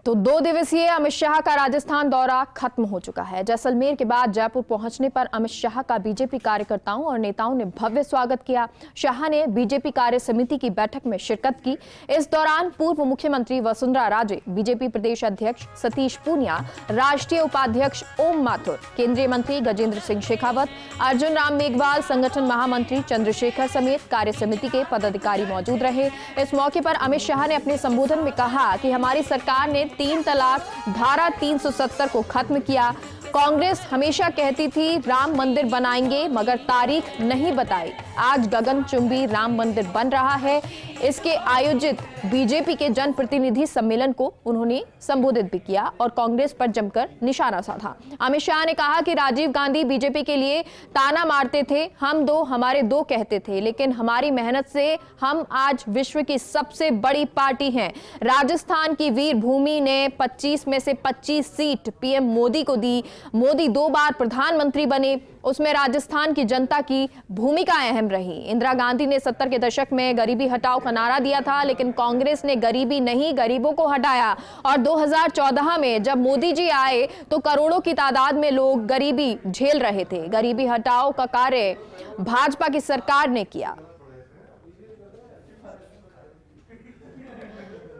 तो 2 दिवसीय अमित शाह का राजस्थान दौरा खत्म हो चुका है। जैसलमेर के बाद जयपुर पहुंचने पर अमित शाह का बीजेपी कार्यकर्ताओं और नेताओं ने भव्य स्वागत किया। शाह ने बीजेपी कार्य समिति की बैठक में शिरकत की। इस दौरान पूर्व मुख्यमंत्री वसुंधरा राजे, बीजेपी प्रदेश अध्यक्ष सतीश पूनिया, राष्ट्रीय उपाध्यक्ष ओम माथुर, केंद्रीय मंत्री गजेंद्र सिंह शेखावत, अर्जुन राम मेघवाल, संगठन महामंत्री चंद्रशेखर समेत कार्य समिति के पदाधिकारी मौजूद रहे। इस मौके पर अमित शाह ने अपने संबोधन में कहा कि हमारी सरकार ने 3 तलाक, धारा 370 को खत्म किया। कांग्रेस हमेशा कहती थी राम मंदिर बनाएंगे, मगर तारीख नहीं बताई। आज गगनचुंबी राम मंदिर बन रहा है। इसके आयोजित बीजेपी के जनप्रतिनिधि सम्मेलन को उन्होंने संबोधित भी किया और कांग्रेस पर जमकर निशाना साधा। अमित शाह ने कहा कि राजीव गांधी बीजेपी के लिए ताना मारते थे, हम दो हमारे दो कहते थे, लेकिन हमारी मेहनत से हम आज विश्व की सबसे बड़ी पार्टी हैं। राजस्थान की वीर भूमि ने 25 में से 25 सीट पीएम मोदी को दी। मोदी 2 बार प्रधानमंत्री बने, उसमें राजस्थान की जनता की भूमिका अहम रही। इंदिरा गांधी ने 70 के दशक में गरीबी हटाओ का नारा दिया था, लेकिन कांग्रेस ने गरीबी नहीं, गरीबों को हटाया। और 2014 में जब मोदी जी आए तो करोड़ों की तादाद में लोग गरीबी झेल रहे थे। गरीबी हटाओ का कार्य भाजपा की सरकार ने किया।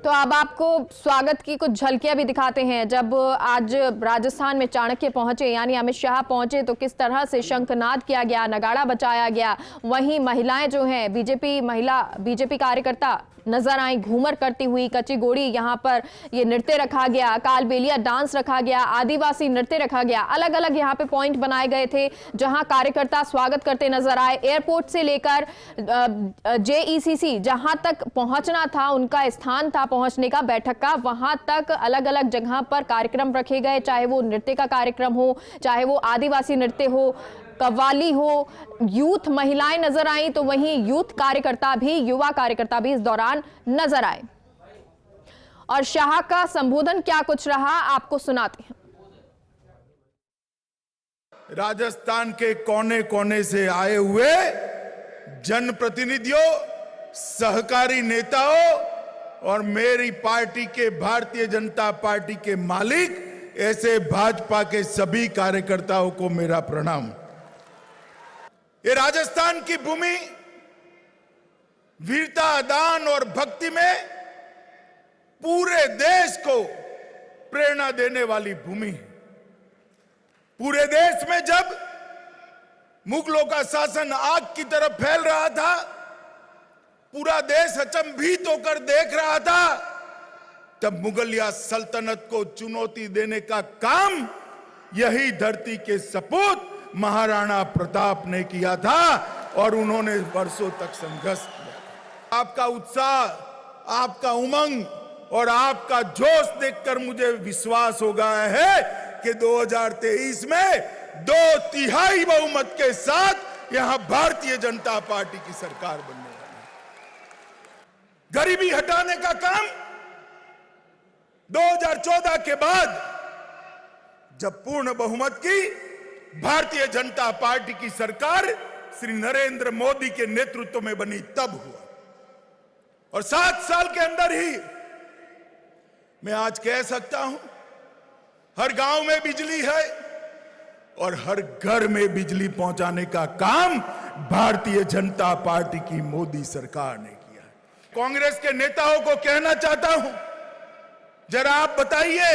तो अब आपको स्वागत की कुछ झलकियां भी दिखाते हैं। जब आज राजस्थान में चाणक्य पहुंचे, यानी अमित शाह पहुंचे, तो किस तरह से शंखनाद किया गया, नगाड़ा बजाया गया। वहीं महिलाएं जो हैं, बीजेपी कार्यकर्ता नजर आई घूमर करती हुई। कच्ची गोड़ी यहाँ पर ये नृत्य रखा गया, कालबेलिया डांस रखा गया, आदिवासी नृत्य रखा गया। अलग अलग यहाँ पे पॉइंट बनाए गए थे जहां कार्यकर्ता स्वागत करते नजर आए। एयरपोर्ट से लेकर जेईसीसी जहां तक पहुंचना था, उनका स्थान था पहुंचने का बैठक का, वहां तक अलग अलग जगह पर कार्यक्रम रखे गए। चाहे वो नृत्य का कार्यक्रम हो, चाहे वो आदिवासी नृत्य हो, कव्वाली हो, यूथ महिलाएं नजर आई, तो वहीं यूथ कार्यकर्ता भी, युवा कार्यकर्ता भी इस दौरान नजर आए। और शाह का संबोधन क्या कुछ रहा, आपको सुनाते हैं। राजस्थान के कोने कोने से आए हुए जनप्रतिनिधियों, सहकारी नेताओं और मेरी पार्टी के, भारतीय जनता पार्टी के मालिक, ऐसे भाजपा के सभी कार्यकर्ताओं को मेरा प्रणाम। ये राजस्थान की भूमि वीरता, दान और भक्ति में पूरे देश को प्रेरणा देने वाली भूमि है। पूरे देश में जब मुगलों का शासन आग की तरफ फैल रहा था, पूरा देश अचंभित होकर देख रहा था, तब मुगलिया सल्तनत को चुनौती देने का काम यही धरती के सपूत महाराणा प्रताप ने किया था और उन्होंने वर्षों तक संघर्ष किया। आपका उत्साह, आपका उमंग और आपका जोश देखकर मुझे विश्वास हो गया है कि 2023 में 2/3 बहुमत के साथ यहां भारतीय जनता पार्टी की सरकार बनने वाली है। गरीबी हटाने का काम 2014 के बाद जब पूर्ण बहुमत की भारतीय जनता पार्टी की सरकार श्री नरेंद्र मोदी के नेतृत्व में बनी, तब हुआ। और 7 साल के अंदर ही मैं आज कह सकता हूं, हर गांव में बिजली है और हर घर में बिजली पहुंचाने का काम भारतीय जनता पार्टी की मोदी सरकार ने किया है। कांग्रेस के नेताओं को कहना चाहता हूं, जरा आप बताइए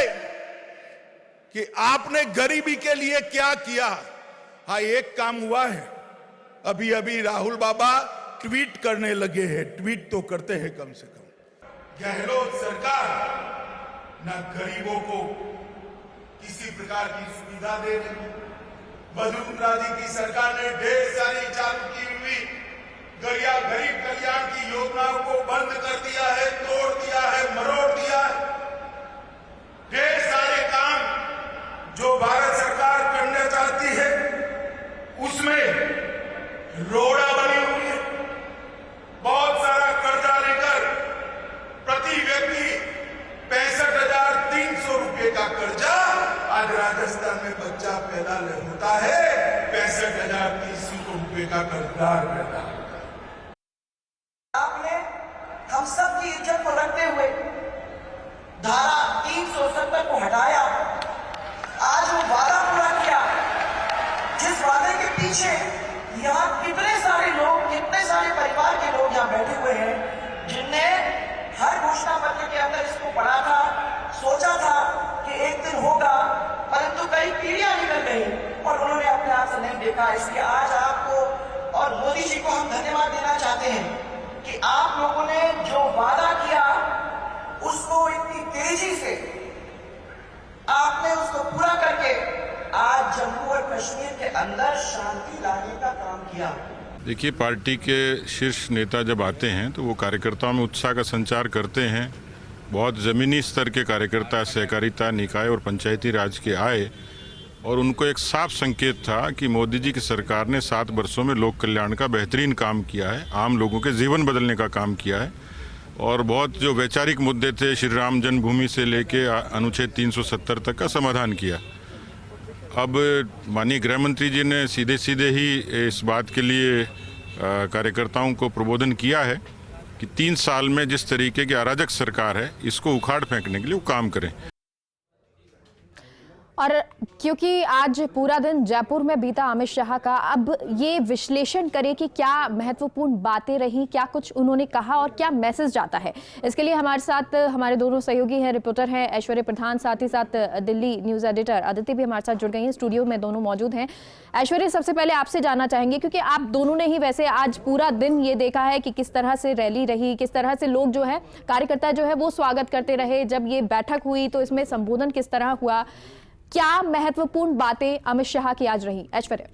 कि आपने गरीबी के लिए क्या किया। हाँ, एक काम हुआ है, अभी अभी राहुल बाबा ट्वीट करने लगे हैं, ट्वीट तो करते हैं कम से कम। गहलोत सरकार ना गरीबों को किसी प्रकार की सुविधा दे रही। वसुंधरा जी की सरकार ने ढेर सारी चालू की हुई गरीब कल्याण की योजनाओं को बंद कर दिया है, तोड़ दिया है, मरोड़ दिया है। ढेर सारे काम जो भारत सरकार करना चाहती है उसमें रोड़ा बनी हुई है। बहुत सारा कर्जा लेकर प्रति व्यक्ति 65,300 रुपए का कर्जा आज राजस्थान में बच्चा पैदा होता है, 65,300 रुपए का कर्जदार पैदा होता है। आपने हम सब की इज्जत को रखते हुए धारा 370 हटाया, आज वो वादा पूरा किया जिस वादे के पीछे यहाँ कितने सारे लोग, कितने सारे परिवार के लोग यहाँ बैठे हुए हैं जिनने हर घोषणा पत्र के अंदर इसको पढ़ा था, सोचा था कि एक दिन होगा, परंतु कई पीढ़ियां निकल गई और उन्होंने अपने आप से नहीं देखा। इसलिए आज आपको और मोदी जी को हम धन्यवाद देना चाहते हैं कि आप लोगों ने जो वादा किया उसको इतनी तेजी से आपने उसको पूरा करके आज जम्मू और कश्मीर के अंदर शांति लाने का काम किया। देखिए, पार्टी के शीर्ष नेता जब आते हैं तो वो कार्यकर्ताओं में उत्साह का संचार करते हैं। बहुत ज़मीनी स्तर के कार्यकर्ता सहकारिता निकाय और पंचायती राज के आए और उनको एक साफ संकेत था कि मोदी जी की सरकार ने 7 वर्षों में लोक कल्याण का बेहतरीन काम किया है, आम लोगों के जीवन बदलने का काम किया है। और बहुत जो वैचारिक मुद्दे थे, श्री राम जन्मभूमि से लेके अनुच्छेद 370 तक का समाधान किया। अब माननीय गृह मंत्री जी ने सीधे सीधे ही इस बात के लिए कार्यकर्ताओं को प्रबोधन किया है कि 3 साल में जिस तरीके की अराजक सरकार है, इसको उखाड़ फेंकने के लिए वो काम करें। और क्योंकि आज पूरा दिन जयपुर में बीता अमित शाह का, अब ये विश्लेषण करें कि क्या महत्वपूर्ण बातें रही, क्या कुछ उन्होंने कहा और क्या मैसेज जाता है। इसके लिए हमारे साथ हमारे दोनों सहयोगी हैं, रिपोर्टर हैं ऐश्वर्य प्रधान, साथ ही साथ दिल्ली न्यूज़ एडिटर अदिति भी हमारे साथ जुड़ गई हैं। स्टूडियो में दोनों मौजूद हैं। ऐश्वर्य, सबसे पहले आपसे जानना चाहेंगे, क्योंकि आप दोनों ने ही वैसे आज पूरा दिन ये देखा है कि किस तरह से रैली रही, किस तरह से लोग जो है, कार्यकर्ता जो है वो स्वागत करते रहे। जब ये बैठक हुई तो इसमें संबोधन किस तरह हुआ, क्या महत्वपूर्ण बातें अमित शाह की आज रही? ऐश्वर्य,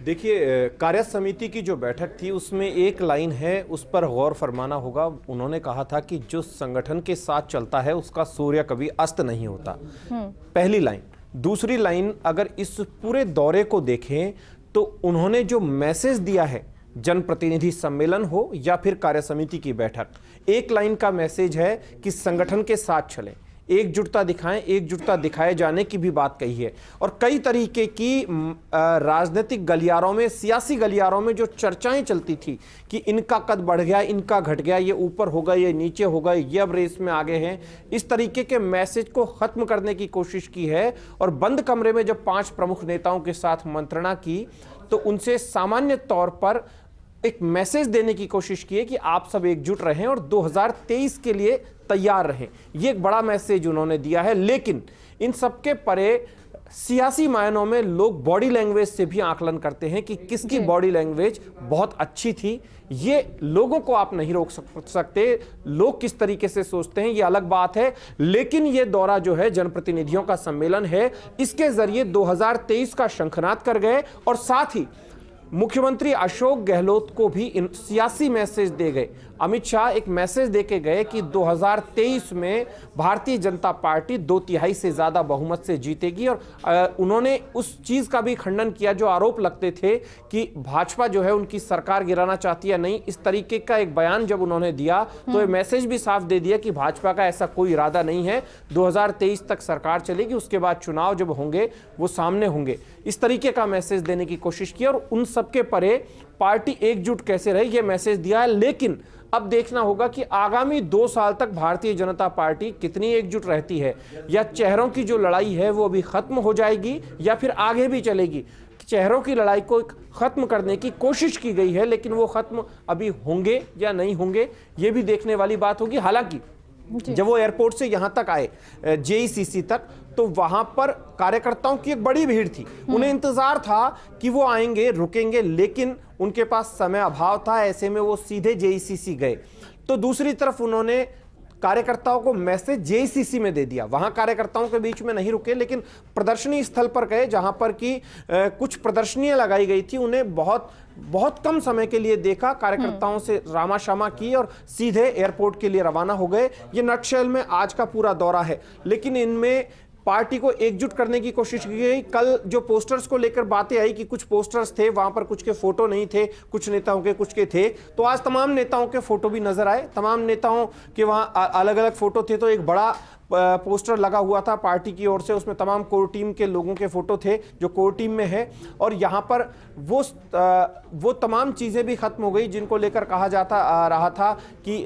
देखिए, कार्य समिति की जो बैठक थी उसमें एक लाइन है, उस पर गौर फरमाना होगा। उन्होंने कहा था कि जो संगठन के साथ चलता है उसका सूर्य कभी अस्त नहीं होता, पहली लाइन। दूसरी लाइन, अगर इस पूरे दौरे को देखें तो उन्होंने जो मैसेज दिया है, जनप्रतिनिधि सम्मेलन हो या फिर कार्य समिति की बैठक, एक लाइन का मैसेज है कि संगठन के साथ चलें, एकजुटता दिखाएं, एकजुटता दिखाए जाने की भी बात कही है। और कई तरीके की राजनीतिक गलियारों में, सियासी गलियारों में जो चर्चाएं चलती थी कि इनका कद बढ़ गया, इनका घट गया, ये ऊपर होगा, ये नीचे होगा, ये अब रेस में आगे हैं, इस तरीके के मैसेज को खत्म करने की कोशिश की है। और बंद कमरे में जब 5 प्रमुख नेताओं के साथ मंत्रणा की तो उनसे सामान्य तौर पर एक मैसेज देने की कोशिश की है कि आप सब एकजुट रहें और 2023 के लिए तैयार रहें। ये एक बड़ा मैसेज उन्होंने दिया है। लेकिन इन सबके परे सियासी मायनों में लोग बॉडी लैंग्वेज से भी आकलन करते हैं कि किसकी बॉडी लैंग्वेज बहुत अच्छी थी। ये लोगों को आप नहीं रोक सकते, लोग किस तरीके से सोचते हैं ये अलग बात है। लेकिन ये दौरा जो है, जनप्रतिनिधियों का सम्मेलन है, इसके जरिए 2023 का शंखनाद कर गए और साथ ही मुख्यमंत्री अशोक गहलोत को भी इन सियासी मैसेज दे गए। अमित शाह एक मैसेज देके गए कि 2023 में भारतीय जनता पार्टी 2/3 से ज्यादा बहुमत से जीतेगी। और उन्होंने उस चीज का भी खंडन किया जो आरोप लगते थे कि भाजपा जो है उनकी सरकार गिराना चाहती है। नहीं, इस तरीके का एक बयान जब उन्होंने दिया तो ये मैसेज भी साफ दे दिया कि भाजपा का ऐसा कोई इरादा नहीं है, 2023 तक सरकार चलेगी, उसके बाद चुनाव जब होंगे वो सामने होंगे। इस तरीके का मैसेज देने की कोशिश की और उन सबके परे पार्टी एकजुट कैसे रही ये मैसेज दिया है। लेकिन अब देखना होगा कि आगामी 2 साल तक भारतीय जनता पार्टी कितनी एकजुट रहती है, या चेहरों की जो लड़ाई है वो अभी खत्म हो जाएगी या फिर आगे भी चलेगी। चेहरों की लड़ाई को खत्म करने की कोशिश की गई है, लेकिन वो खत्म अभी होंगे या नहीं होंगे ये भी देखने वाली बात होगी। हालांकि जब वो एयरपोर्ट से यहां तक आए, जेईसीसी तक, तो वहां पर कार्यकर्ताओं की एक बड़ी भीड़ थी। उन्हें इंतजार था कि वो आएंगे, रुकेंगे, लेकिन उनके पास समय अभाव था। ऐसे में वो सीधे जेईसीसी गए। तो दूसरी तरफ उन्होंने कार्यकर्ताओं को मैसेज जेईसीसी में दे दिया। वहां कार्यकर्ताओं के बीच में नहीं रुके, लेकिन प्रदर्शनी स्थल पर गए जहां पर कि कुछ प्रदर्शनियां लगाई गई थी। उन्हें बहुत कम समय के लिए देखा, कार्यकर्ताओं से रामाशामा की और सीधे एयरपोर्ट के लिए रवाना हो गए। ये नटशेल में आज का पूरा दौरा है। लेकिन इनमें पार्टी को एकजुट करने की कोशिश की गई। कल जो पोस्टर्स को लेकर बातें आई कि कुछ पोस्टर्स थे, वहां पर कुछ के फोटो नहीं थे, कुछ नेताओं के कुछ के थे, तो आज तमाम नेताओं के फोटो भी नजर आए। तमाम नेताओं के वहां अलग अलग फोटो थे। तो एक बड़ा पोस्टर लगा हुआ था पार्टी की ओर से, उसमें तमाम कोर टीम के लोगों के फोटो थे जो कोर टीम में है, और यहाँ पर वो तमाम चीज़ें भी खत्म हो गई जिनको लेकर कहा जाता आ रहा था कि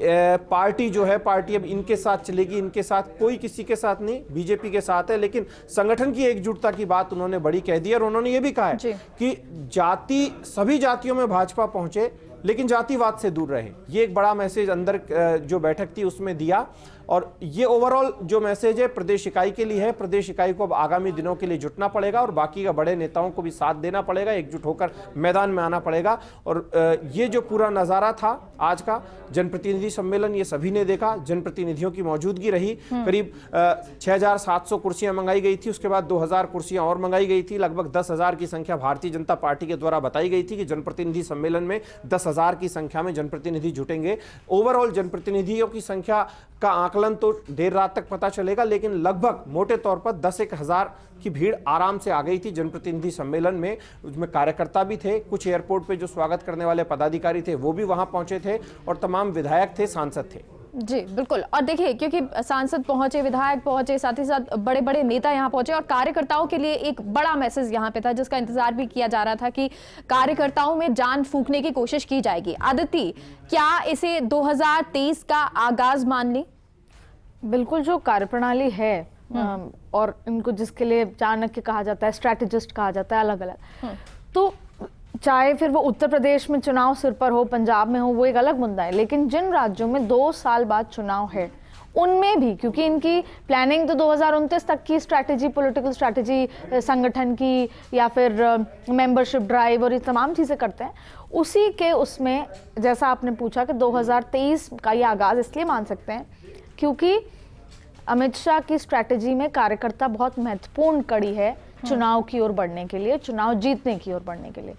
पार्टी जो है, पार्टी अब इनके साथ चलेगी, इनके साथ, कोई किसी के साथ नहीं, बीजेपी के साथ है। लेकिन संगठन की एकजुटता की बात उन्होंने बड़ी कह दी, और उन्होंने ये भी कहा है कि सभी जातियों में भाजपा पहुंचे लेकिन जातिवाद से दूर रहे। ये एक बड़ा मैसेज अंदर जो बैठक थी उसमें दिया, और ये ओवरऑल जो मैसेज है प्रदेश इकाई के लिए है। प्रदेश इकाई को अब आगामी दिनों के लिए जुटना पड़ेगा और बाकी का बड़े नेताओं को भी साथ देना पड़ेगा, एकजुट होकर मैदान में आना पड़ेगा। और ये जो पूरा नज़ारा था आज का जनप्रतिनिधि सम्मेलन, ये सभी ने देखा, जनप्रतिनिधियों की मौजूदगी रही। करीब 6,700 कुर्सियां मंगाई गई थी, उसके बाद 2,000 कुर्सियां और मंगाई गई थी। लगभग 10,000 की संख्या भारतीय जनता पार्टी के द्वारा बताई गई थी कि जनप्रतिनिधि सम्मेलन में 10,000 की संख्या में जनप्रतिनिधि जुटेंगे। ओवरऑल जनप्रतिनिधियों की संख्या का आकलन तो देर रात तक पता चलेगा, लेकिन लगभग मोटे तौर पर 10-1 हज़ार की भीड़ आराम से आ गई थी जनप्रतिनिधि सम्मेलन में। उसमें कार्यकर्ता भी थे, कुछ एयरपोर्ट पे जो स्वागत करने वाले पदाधिकारी थे वो भी वहां पहुंचे थे, और तमाम विधायक थे, सांसद थे। जी बिल्कुल। और देखिए, क्योंकि सांसद पहुंचे, विधायक पहुंचे, साथ ही साथ बड़े बड़े नेता यहां पहुंचे, और कार्यकर्ताओं के लिए एक बड़ा मैसेज यहां पे था जिसका इंतजार भी किया जा रहा था कि कार्यकर्ताओं में जान फूंकने की कोशिश की जाएगी। आदिति, क्या इसे 2023 का आगाज मान ली? बिल्कुल, जो कार्यप्रणाली है और इनको जिसके लिए चाणक्य कहा जाता है, स्ट्रैटेजिस्ट कहा जाता है, अलग अलग, तो चाहे फिर वो उत्तर प्रदेश में चुनाव सिर पर हो, पंजाब में हो, वो एक अलग मुद्दा है। लेकिन जिन राज्यों में 2 साल बाद चुनाव है उनमें भी, क्योंकि इनकी प्लानिंग तो 2029 तक की स्ट्रैटेजी, पॉलिटिकल स्ट्रैटेजी, संगठन की या फिर मेंबरशिप ड्राइव और ये तमाम चीज़ें करते हैं, उसी के उसमें जैसा आपने पूछा कि 2023 का ये आगाज़ इसलिए मान सकते हैं क्योंकि अमित शाह की स्ट्रैटेजी में कार्यकर्ता बहुत महत्वपूर्ण कड़ी है चुनाव की ओर बढ़ने के लिए, चुनाव जीतने की ओर बढ़ने के लिए।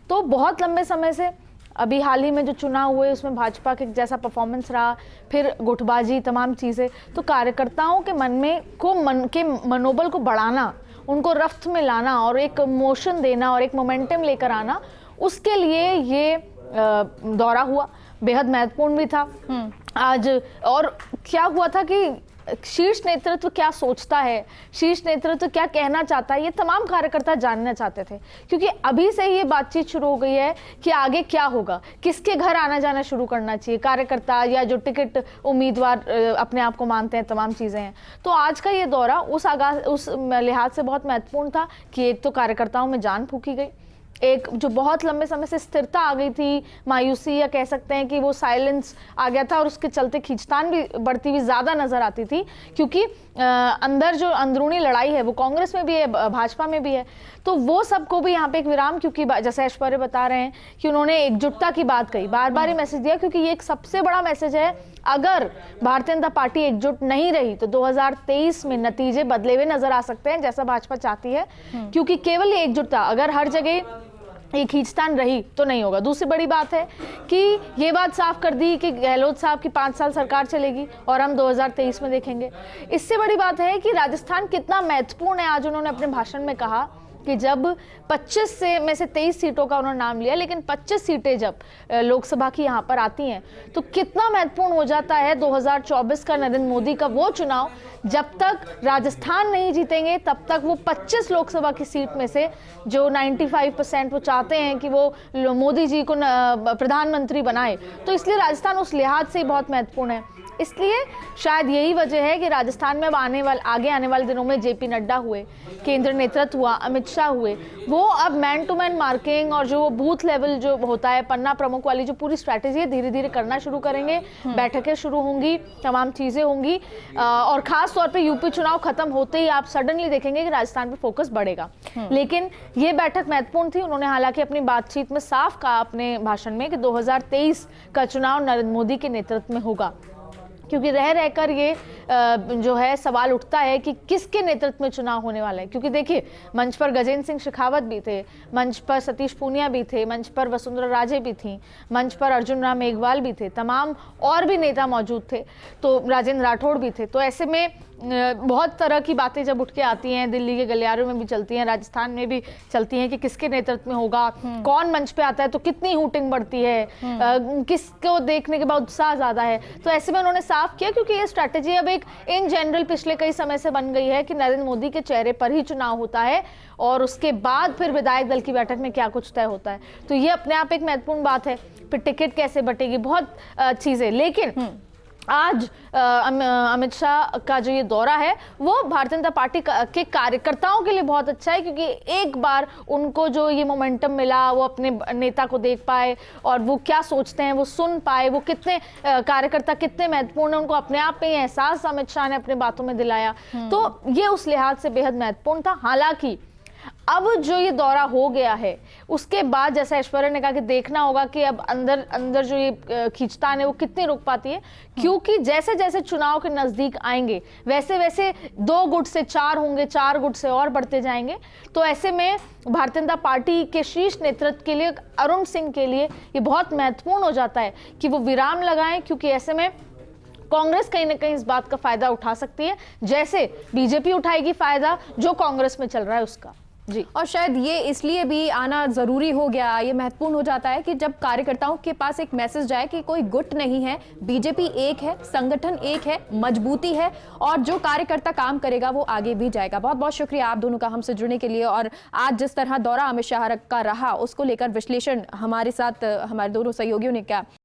तो बहुत लंबे समय से, अभी हाल ही में जो चुनाव हुए उसमें भाजपा के जैसा परफॉर्मेंस रहा, फिर गुटबाजी, तमाम चीज़ें, तो कार्यकर्ताओं के मन के मनोबल को बढ़ाना, उनको रफ्त में लाना और एक मोशन देना और एक मोमेंटम लेकर आना, उसके लिए ये दौरा हुआ, बेहद महत्वपूर्ण भी था आज। और क्या हुआ था कि शीर्ष नेतृत्व क्या सोचता है, शीर्ष नेतृत्व क्या कहना चाहता है, ये तमाम कार्यकर्ता जानना चाहते थे, क्योंकि अभी से ये बातचीत शुरू हो गई है कि आगे क्या होगा, किसके घर आना जाना शुरू करना चाहिए कार्यकर्ता, या जो टिकट उम्मीदवार अपने आप को मानते हैं, तमाम चीज़ें हैं। तो आज का ये दौरा उस लिहाज से बहुत महत्वपूर्ण था कि एक तो कार्यकर्ताओं में जान फूंकी गई, एक जो बहुत लंबे समय से स्थिरता आ गई थी, मायूसी या कह सकते हैं कि वो साइलेंस आ गया था, और उसके चलते खींचतान भी बढ़ती हुई ज़्यादा नज़र आती थी, क्योंकि अंदर जो अंदरूनी लड़ाई है वो कांग्रेस में भी है, भाजपा में भी है। तो वो सबको भी यहाँ पे एक विराम, क्योंकि जैसे ऐश्वर्य बता रहे हैं कि उन्होंने एकजुटता की बात कही, बार बार ये मैसेज दिया, क्योंकि ये एक सबसे बड़ा मैसेज है। अगर भारतीय जनता पार्टी एकजुट नहीं रही तो 2023 में नतीजे बदले हुए नजर आ सकते हैं, जैसा भाजपा चाहती है, क्योंकि केवल ये एकजुटता, अगर हर जगह ये खींचतान रही तो नहीं होगा। दूसरी बड़ी बात है कि ये बात साफ कर दी कि गहलोत साहब की 5 साल सरकार चलेगी और हम 2023 में देखेंगे। इससे बड़ी बात है कि राजस्थान कितना महत्वपूर्ण है। आज उन्होंने अपने भाषण में कहा कि जब 25 में से 23 सीटों का उन्होंने नाम लिया, लेकिन 25 सीटें जब लोकसभा की यहाँ पर आती हैं तो कितना महत्वपूर्ण हो जाता है 2024 का नरेंद्र मोदी का वो चुनाव। जब तक राजस्थान नहीं जीतेंगे तब तक वो 25 लोकसभा की सीट में से जो 95% वो चाहते हैं कि वो मोदी जी को प्रधानमंत्री बनाए, तो इसलिए राजस्थान उस लिहाज से बहुत महत्वपूर्ण है। इसलिए शायद यही वजह है कि राजस्थान में अब आगे आने वाले दिनों में जेपी नड्डा हुए, केंद्र नेतृत्व हुआ, अमित शाह हुए, वो अब मैन टू मैन मार्किंग और जो बूथ लेवल जो होता है, पन्ना प्रमुख वाली जो पूरी स्ट्रैटेजी है, धीरे धीरे करना शुरू करेंगे। बैठकें शुरू होंगी, तमाम चीज़ें होंगी, और खास तौर पे यूपी चुनाव खत्म होते ही आप सडनली देखेंगे कि राजस्थान पे फोकस बढ़ेगा। लेकिन ये बैठक महत्वपूर्ण थी। उन्होंने हालांकि अपनी बातचीत में साफ कहा अपने भाषण में कि 2023 का चुनाव नरेंद्र मोदी के नेतृत्व में होगा, क्योंकि रह रहकर ये जो है सवाल उठता है कि किसके नेतृत्व में चुनाव होने वाला है। क्योंकि देखिए, मंच पर गजेंद्र सिंह शेखावत भी थे, मंच पर सतीश पूनिया भी थे, मंच पर वसुंधरा राजे भी थी, मंच पर अर्जुन राम मेघवाल भी थे, तमाम और भी नेता मौजूद थे, तो राजेंद्र राठौड़ भी थे। तो ऐसे में बहुत तरह की बातें जब उठ के आती हैं, दिल्ली के गलियारों में भी चलती हैं, राजस्थान में भी चलती हैं कि किसके नेतृत्व में होगा, कौन मंच पे आता है तो कितनी हूटिंग बढ़ती है, किसको देखने के बाद उत्साह ज्यादा है। तो ऐसे में उन्होंने साफ किया, क्योंकि ये स्ट्रैटेजी अब एक इन जनरल पिछले कई समय से बन गई है कि नरेंद्र मोदी के चेहरे पर ही चुनाव होता है और उसके बाद फिर विधायक दल की बैठक में क्या कुछ तय होता है। तो ये अपने आप एक महत्वपूर्ण बात है। फिर टिकट कैसे बटेगी, बहुत चीजें। लेकिन आज अमित शाह का जो ये दौरा है वो भारतीय जनता पार्टी के कार्यकर्ताओं के लिए बहुत अच्छा है, क्योंकि एक बार उनको जो ये मोमेंटम मिला, वो अपने नेता को देख पाए और वो क्या सोचते हैं वो सुन पाए, वो कितने कार्यकर्ता कितने महत्वपूर्ण है, उनको अपने आप में एहसास अमित शाह ने अपने बातों में दिलाया। तो ये उस लिहाज से बेहद महत्वपूर्ण था। हालांकि अब जो ये दौरा हो गया है उसके बाद, जैसा ऐश्वर्या ने कहा कि देखना होगा कि अब अंदर अंदर जो ये खींचतान है वो कितनी रुक पाती है, क्योंकि जैसे जैसे चुनाव के नजदीक आएंगे वैसे वैसे 2 गुट से 4 होंगे, 4 गुट से और बढ़ते जाएंगे। तो ऐसे में भारतीय जनता पार्टी के शीर्ष नेतृत्व के लिए, अरुण सिंह के लिए ये बहुत महत्वपूर्ण हो जाता है कि वो विराम लगाएं, क्योंकि ऐसे में कांग्रेस कहीं ना कहीं इस बात का फायदा उठा सकती है, जैसे बीजेपी उठाएगी फायदा जो कांग्रेस में चल रहा है उसका। जी। और शायद ये इसलिए भी आना जरूरी हो गया, ये महत्वपूर्ण हो जाता है कि जब कार्यकर्ताओं के पास एक मैसेज जाए कि कोई गुट नहीं है, बीजेपी एक है, संगठन एक है, मजबूती है और जो कार्यकर्ता काम करेगा वो आगे भी जाएगा। बहुत बहुत शुक्रिया आप दोनों का हमसे जुड़ने के लिए। और आज जिस तरह दौरा अमित शाह का रहा उसको लेकर विश्लेषण हमारे साथ हमारे दोनों सहयोगियों ने किया।